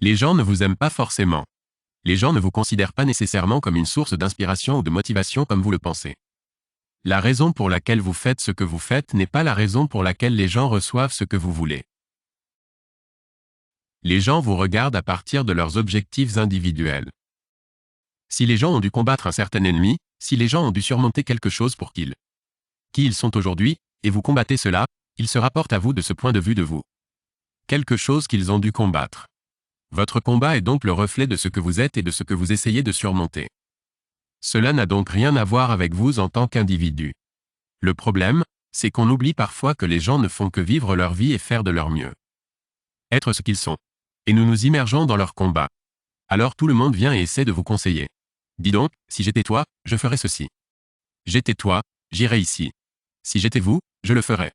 Les gens ne vous aiment pas forcément. Les gens ne vous considèrent pas nécessairement comme une source d'inspiration ou de motivation comme vous le pensez. La raison pour laquelle vous faites ce que vous faites n'est pas la raison pour laquelle les gens reçoivent ce que vous voulez. Les gens vous regardent à partir de leurs objectifs individuels. Si les gens ont dû combattre un certain ennemi, si les gens ont dû surmonter quelque chose pour qui ils sont aujourd'hui, et vous combattez cela, ils se rapportent à vous de ce point de vue de vous. Quelque chose qu'ils ont dû combattre. Votre combat est donc le reflet de ce que vous êtes et de ce que vous essayez de surmonter. Cela n'a donc rien à voir avec vous en tant qu'individu. Le problème, c'est qu'on oublie parfois que les gens ne font que vivre leur vie et faire de leur mieux. Être ce qu'ils sont. Et nous nous immergeons dans leur combat. Alors tout le monde vient et essaie de vous conseiller. Dis donc, si j'étais toi, je ferais ceci. J'étais toi, j'irais ici. Si j'étais vous, je le ferais.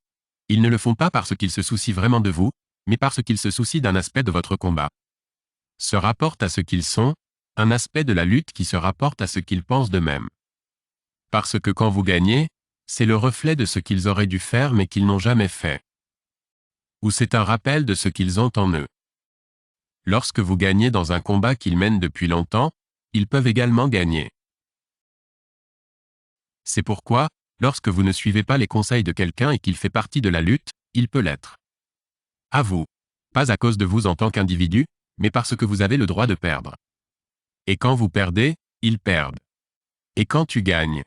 Ils ne le font pas parce qu'ils se soucient vraiment de vous, mais parce qu'ils se soucient d'un aspect de votre combat. Se rapportent à ce qu'ils sont, un aspect de la lutte qui se rapporte à ce qu'ils pensent d'eux-mêmes. Parce que quand vous gagnez, c'est le reflet de ce qu'ils auraient dû faire mais qu'ils n'ont jamais fait. Ou c'est un rappel de ce qu'ils ont en eux. Lorsque vous gagnez dans un combat qu'ils mènent depuis longtemps, ils peuvent également gagner. C'est pourquoi, lorsque vous ne suivez pas les conseils de quelqu'un et qu'il fait partie de la lutte, il peut l'être. À vous. Pas à cause de vous en tant qu'individu, mais parce que vous avez le droit de perdre. Et quand vous perdez, ils perdent. Et quand tu gagnes.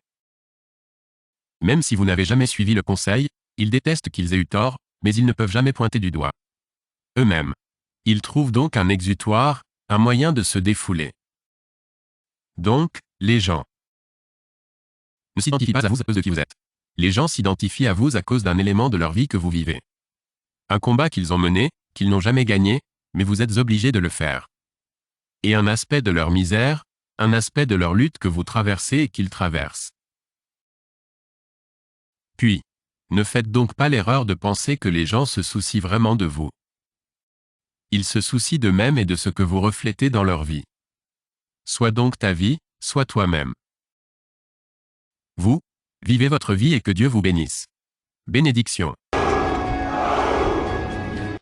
Même si vous n'avez jamais suivi le conseil, ils détestent qu'ils aient eu tort, mais ils ne peuvent jamais pointer du doigt eux-mêmes. Ils trouvent donc un exutoire, un moyen de se défouler. Donc, les gens ne s'identifient pas à vous à cause de qui vous êtes. Les gens s'identifient à vous à cause d'un élément de leur vie que vous vivez. Un combat qu'ils ont mené, qu'ils n'ont jamais gagné, mais vous êtes obligé de le faire. Et un aspect de leur misère, un aspect de leur lutte que vous traversez et qu'ils traversent. Puis, ne faites donc pas l'erreur de penser que les gens se soucient vraiment de vous. Ils se soucient d'eux-mêmes et de ce que vous reflétez dans leur vie. Sois donc ta vie, sois toi-même. Vous, vivez votre vie et que Dieu vous bénisse. Bénédiction.